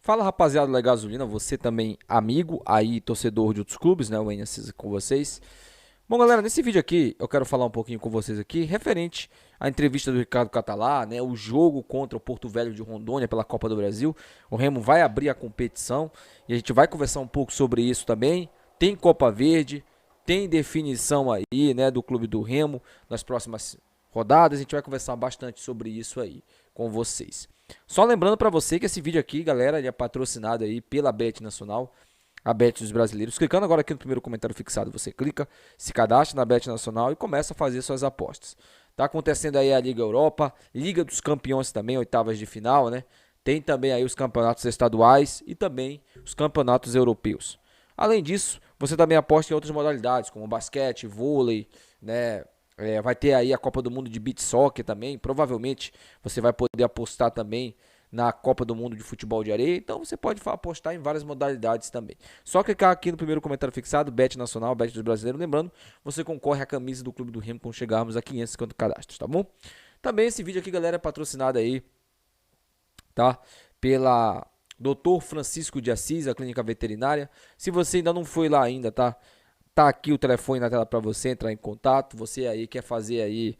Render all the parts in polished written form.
Fala rapaziada da Gasolina, você também amigo aí, torcedor de outros clubes, né? O Enes com vocês. Bom galera, nesse vídeo aqui eu quero falar um pouquinho com vocês aqui referente à entrevista do Ricardo Catalá, né? O jogo contra o Porto Velho de Rondônia pela Copa do Brasil. O Remo vai abrir a competição e a gente vai conversar um pouco sobre isso também. Tem Copa Verde, tem definição aí, né, do clube do Remo nas próximas rodadas. A gente vai conversar bastante sobre isso aí com vocês. Só lembrando para você que esse vídeo aqui, galera, ele é patrocinado aí pela Bet Nacional, a Bet dos brasileiros. Clicando agora aqui no primeiro comentário fixado, você clica, se cadastra na Bet Nacional e começa a fazer suas apostas. Tá acontecendo aí a Liga Europa, Liga dos Campeões também, oitavas de final, né? Tem também aí os campeonatos estaduais e também os campeonatos europeus. Além disso, você também aposta em outras modalidades, como basquete, vôlei, né? Vai ter aí a Copa do Mundo de Beach Soccer também. Provavelmente você vai poder apostar também na Copa do Mundo de Futebol de Areia. Então você pode apostar em várias modalidades também. Só clicar aqui no primeiro comentário fixado, Bet Nacional, Bet dos Brasileiros. Lembrando, você concorre à camisa do Clube do Remo quando chegarmos a 550 cadastros, tá bom? Também esse vídeo aqui, galera, é patrocinado aí, tá? Pela Dr. Francisco de Assis, a clínica veterinária. Se você ainda não foi lá ainda, tá? Tá aqui o telefone na tela para você entrar em contato. Você aí quer fazer aí,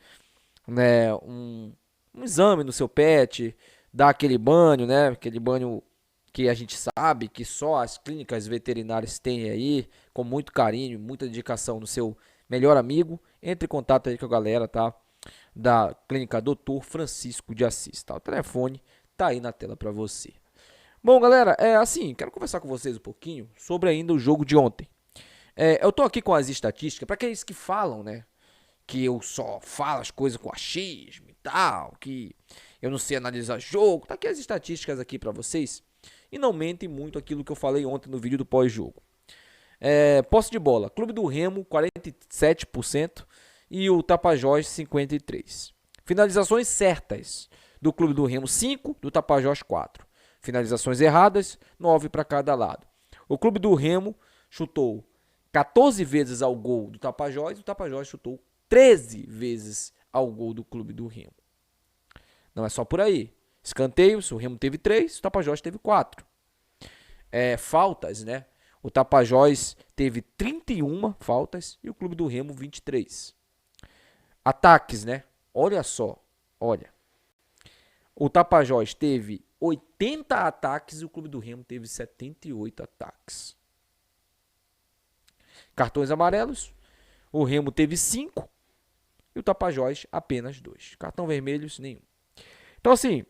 né, um exame no seu pet, dar aquele banho, né? Aquele banho que a gente sabe que só as clínicas veterinárias têm aí, com muito carinho, muita dedicação no seu melhor amigo. Entre em contato aí com a galera, tá? Da clínica Dr. Francisco de Assis, tá? O telefone tá aí na tela para você. Bom, galera, quero conversar com vocês um pouquinho sobre ainda o jogo de ontem. Eu tô aqui com as estatísticas, para aqueles que falam, né, que eu só falo as coisas com achismo e tal, que eu não sei analisar jogo. Tá aqui as estatísticas aqui para vocês e não mentem muito aquilo que eu falei ontem no vídeo do pós-jogo. Posse de bola, Clube do Remo 47% e o Tapajós 53%. Finalizações certas do Clube do Remo 5, do Tapajós 4. Finalizações erradas 9 para cada lado. O Clube do Remo chutou 14 vezes ao gol do Tapajós, e o Tapajós chutou 13 vezes ao gol do Clube do Remo. Não é só por aí. Escanteios, o Remo teve 3, o Tapajós teve 4. Faltas, né? O Tapajós teve 31 faltas e o Clube do Remo 23. Ataques, né? Olha só, olha. O Tapajós teve 80 ataques e o Clube do Remo teve 78 ataques. Cartões amarelos, o Remo teve 5 e o Tapajós apenas 2. Cartão vermelhos, nenhum. Então assim,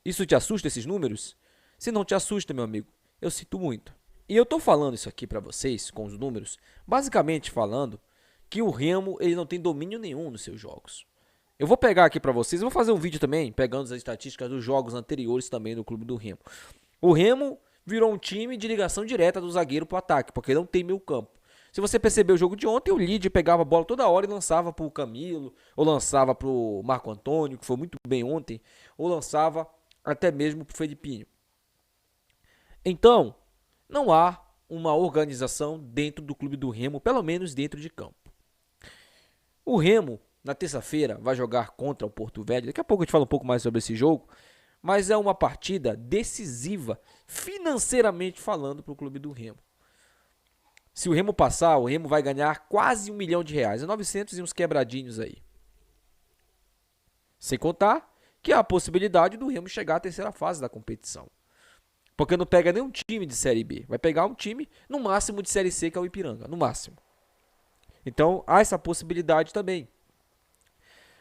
isso te assusta, esses números? Se não te assusta, meu amigo, eu sinto muito. E eu tô falando isso aqui para vocês, com os números, basicamente falando que o Remo ele não tem domínio nenhum nos seus jogos. Eu vou pegar aqui para vocês, eu vou fazer um vídeo também, pegando as estatísticas dos jogos anteriores também do Clube do Remo. O Remo virou um time de ligação direta do zagueiro pro ataque, porque não tem meio campo. Se você perceber o jogo de ontem, o Lídia pegava a bola toda hora e lançava pro Camilo, ou lançava pro Marco Antônio, que foi muito bem ontem, ou lançava até mesmo pro Felipinho. Então, não há uma organização dentro do Clube do Remo, pelo menos dentro de campo. O Remo, na terça-feira, vai jogar contra o Porto Velho. Daqui a pouco a gente fala um pouco mais sobre esse jogo. Mas é uma partida decisiva, financeiramente falando, para o Clube do Remo. Se o Remo passar, o Remo vai ganhar quase R$1 milhão. É 900 e uns quebradinhos aí. Sem contar que há a possibilidade do Remo chegar à terceira fase da competição. Porque não pega nenhum time de Série B. Vai pegar um time, no máximo, de Série C, que é o Ipiranga. No máximo. Então, há essa possibilidade também.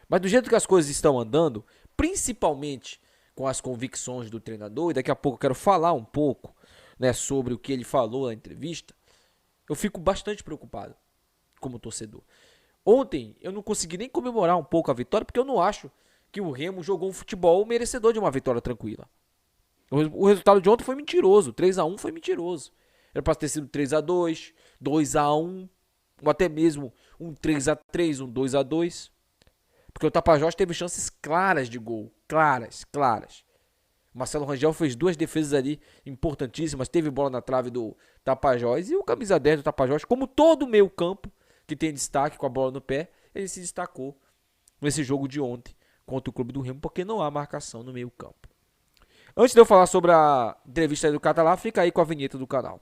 Mas do jeito que as coisas estão andando, principalmente com as convicções do treinador, e daqui a pouco eu quero falar um pouco, né, sobre o que ele falou na entrevista, eu fico bastante preocupado como torcedor. Ontem eu não consegui nem comemorar um pouco a vitória, porque eu não acho que o Remo jogou um futebol merecedor de uma vitória tranquila. O resultado de ontem foi mentiroso, 3-1 foi mentiroso. Era para ter sido 3-2, 2-1, ou até mesmo um 3-3, um 2-2. Porque o Tapajós teve chances claras de gol. Claras. O Marcelo Rangel fez 2 defesas ali importantíssimas. Teve bola na trave do Tapajós. E o camisa 10 do Tapajós, como todo o meio campo, que tem destaque com a bola no pé, ele se destacou nesse jogo de ontem contra o Clube do Remo, porque não há marcação no meio campo. Antes de eu falar sobre a entrevista aí do Catalá, fica aí com a vinheta do canal.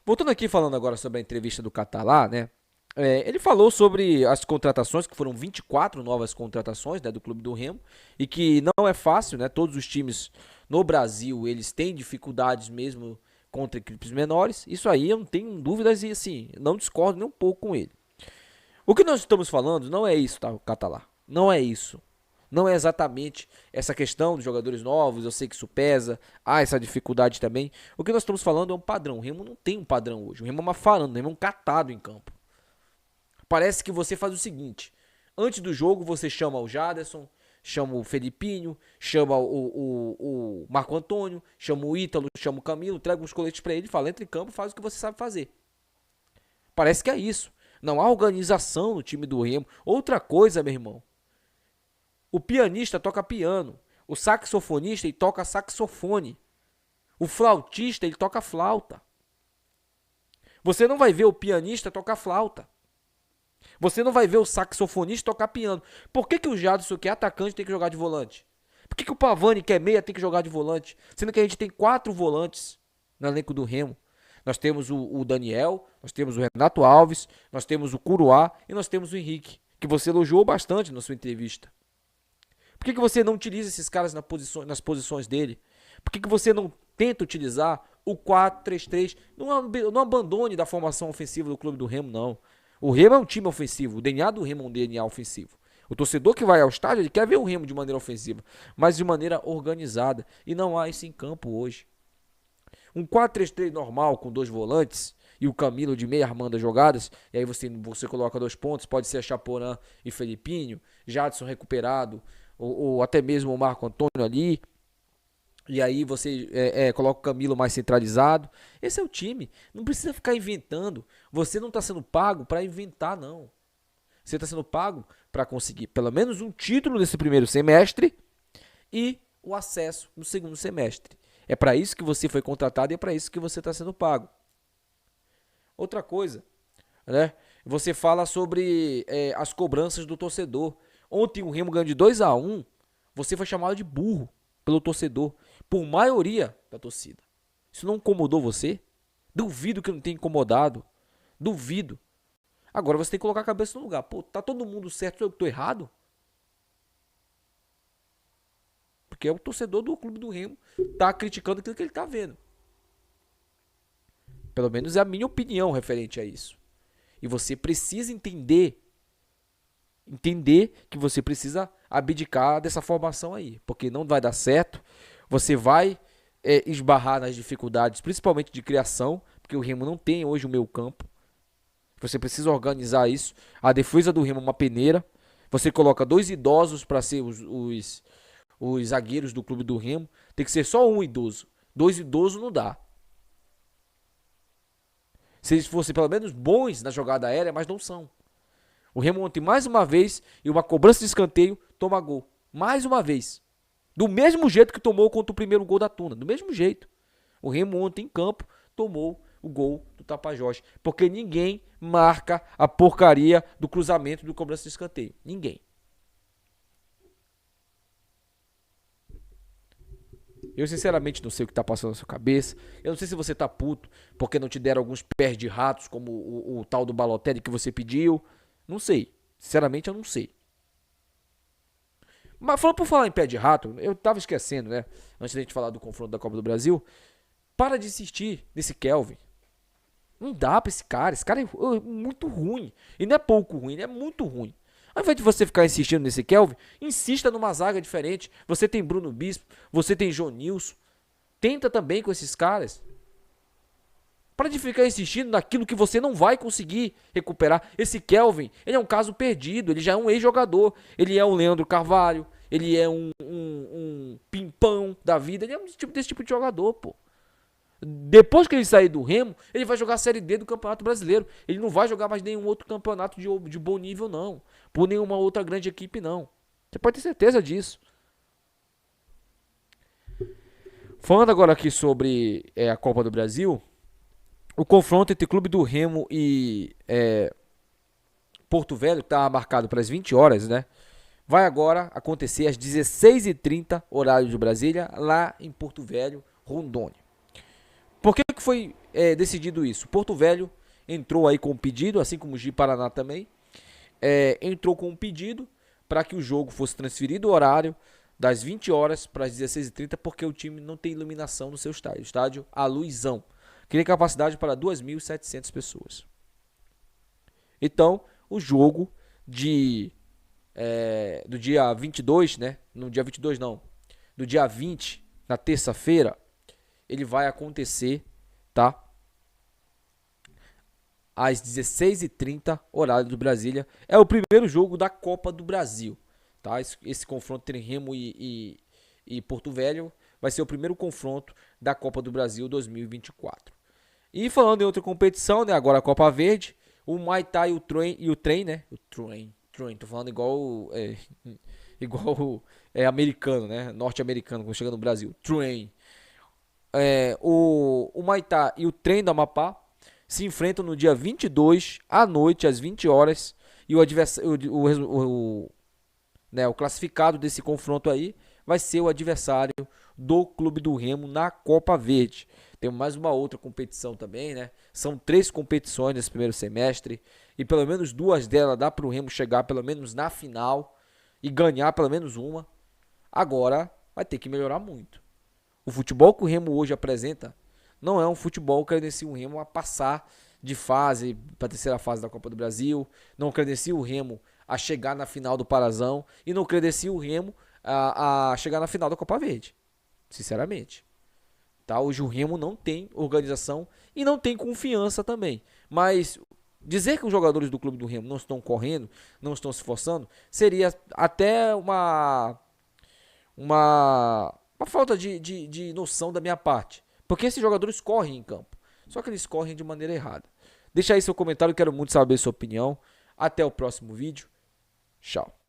Voltando aqui falando agora sobre a entrevista do Catalá, né? Ele falou sobre as contratações, que foram 24 novas contratações, né, do Clube do Remo, e que não é fácil, né? Todos os times no Brasil, eles têm dificuldades mesmo contra equipes menores. Isso aí eu não tenho dúvidas e assim, não discordo nem um pouco com ele. O que nós estamos falando não é isso, tá, Catalá? Não é isso. Não é exatamente essa questão dos jogadores novos, eu sei que isso pesa, há essa dificuldade também. O que nós estamos falando é um padrão. O Remo não tem um padrão hoje. O Remo é uma faranda, o Remo é um catado em campo. Parece que você faz o seguinte: antes do jogo você chama o Jaderson, chama o Felipinho, chama o Marco Antônio, chama o Ítalo, chama o Camilo, entrega uns coletes pra ele e fala: entra em campo, faz o que você sabe fazer. Parece que é isso. Não há organização no time do Remo. Outra coisa, meu irmão. O pianista toca piano. O saxofonista ele toca saxofone. O flautista ele toca flauta. Você não vai ver o pianista tocar flauta. Você não vai ver o saxofonista tocar piano. Por que o Jadson, que é atacante, tem que jogar de volante? Por que o Pavani, que é meia, tem que jogar de volante? Sendo que a gente tem 4 volantes no elenco do Remo. Nós temos o Daniel, nós temos o Renato Alves, nós temos o Curuá e nós temos o Henrique, que você elogiou bastante na sua entrevista. Por que você não utiliza esses caras nas posições dele? Por que você não tenta utilizar o 4-3-3? Não abandone da formação ofensiva do Clube do Remo, não. O Remo é um time ofensivo. O DNA do Remo é um DNA ofensivo. O torcedor que vai ao estádio, ele quer ver o Remo de maneira ofensiva, mas de maneira organizada. E não há isso em campo hoje. Um 4-3-3 normal, com 2 volantes, e o Camilo de meia armando as jogadas, e aí você coloca 2 pontos, pode ser Chaporã e Felipinho, Jadson recuperado, ou até mesmo o Marco Antônio ali, e aí você coloca o Camilo mais centralizado. Esse é o time, não precisa ficar inventando. Você não está sendo pago para inventar, não. Você está sendo pago para conseguir pelo menos um título nesse primeiro semestre e o acesso no segundo semestre. É para isso que você foi contratado e é para isso que você está sendo pago. Outra coisa, né? Você fala sobre as cobranças do torcedor. Ontem o Remo ganhou de 2-1, você foi chamado de burro pelo torcedor, por maioria da torcida. Isso não incomodou você? Duvido que não tenha incomodado. Duvido. Agora você tem que colocar a cabeça no lugar. Pô, tá todo mundo certo, eu tô errado? Porque é o torcedor do Clube do Remo tá criticando aquilo que ele tá vendo. Pelo menos é a minha opinião referente a isso. E você precisa entender que você precisa abdicar dessa formação aí, porque não vai dar certo. Você vai esbarrar nas dificuldades, principalmente de criação, porque o Remo não tem hoje o meio campo. Você precisa organizar isso. A defesa do Remo é uma peneira. Você coloca 2 idosos para ser os zagueiros do Clube do Remo. Tem que ser só um idoso. 2 idosos não dá. Se eles fossem pelo menos bons na jogada aérea, mas não são. O Remo ontem mais uma vez, e uma cobrança de escanteio, toma gol. Mais uma vez. Do mesmo jeito que tomou contra o primeiro gol da Tuna. Do mesmo jeito. O Remo ontem em campo tomou o gol do Tapajós. Porque ninguém marca a porcaria do cruzamento do cobrança de escanteio. Ninguém. Eu sinceramente não sei o que tá passando na sua cabeça. Eu não sei se você tá puto porque não te deram alguns pés de ratos como o tal do Balotelli que você pediu. Não sei. Sinceramente eu não sei. Mas falando por falar em pé de rato, eu tava esquecendo, né? Antes da gente falar do confronto da Copa do Brasil. Para de insistir nesse Kelvin. Não dá pra esse cara. Esse cara é muito ruim. E não é pouco ruim, ele é muito ruim. Ao invés de você ficar insistindo nesse Kelvin, insista numa zaga diferente. Você tem Bruno Bispo, você tem João Nilson. Tenta também com esses caras. Para de ficar insistindo naquilo que você não vai conseguir recuperar. Esse Kelvin, ele é um caso perdido. Ele já é um ex-jogador. Ele é um Leandro Carvalho. Ele é um Pimpão da vida. Ele é desse tipo de jogador, pô. Depois que ele sair do Remo, ele vai jogar a Série D do Campeonato Brasileiro. Ele não vai jogar mais nenhum outro campeonato de bom nível, não. Por nenhuma outra grande equipe, não. Você pode ter certeza disso. Falando agora aqui sobre a Copa do Brasil, o confronto entre Clube do Remo e Porto Velho, que está marcado para as 20 horas, né? Vai agora acontecer às 16h30, horário de Brasília, lá em Porto Velho, Rondônia. Por que foi decidido isso? Porto Velho entrou aí com um pedido, assim como o Gi Paraná também, entrou com um pedido para que o jogo fosse transferido o horário das 20 horas para as 16h30, porque o time não tem iluminação no seu estádio. O estádio a luzão, que tem capacidade para 2.700 pessoas. Então, o jogo do dia 22, né? No dia 22 não, do dia 20, na terça-feira, ele vai acontecer, tá? Às 16h30, horário do Brasília. É o primeiro jogo da Copa do Brasil, tá? Esse confronto entre Remo e Porto Velho vai ser o primeiro confronto da Copa do Brasil 2024. E falando em outra competição, né? Agora a Copa Verde, o Muay Thai e o Trem, né? O Trem, tô falando igual americano, né? Norte-americano, quando chega no Brasil. Trem. O Muay Thai e o Trem do Amapá se enfrentam no dia 22 à noite, às 20 horas. E o adversário, o classificado desse confronto aí vai ser o adversário do Clube do Remo na Copa Verde. Tem mais uma outra competição também, né? São 3 competições nesse primeiro semestre. E pelo menos 2 delas dá para o Remo chegar pelo menos na final e ganhar pelo menos uma. Agora vai ter que melhorar muito. O futebol que o Remo hoje apresenta não é um futebol que credencia o Remo a passar de fase para a terceira fase da Copa do Brasil. Não credencia o Remo a chegar na final do Parazão. E não credencia o Remo a chegar na final da Copa Verde. Sinceramente. Tá? Hoje o Remo não tem organização e não tem confiança também. Mas dizer que os jogadores do clube do Remo não estão correndo, não estão se esforçando, seria até uma falta de noção da minha parte. Porque esses jogadores correm em campo. Só que eles correm de maneira errada. Deixa aí seu comentário, quero muito saber sua opinião. Até o próximo vídeo. Tchau.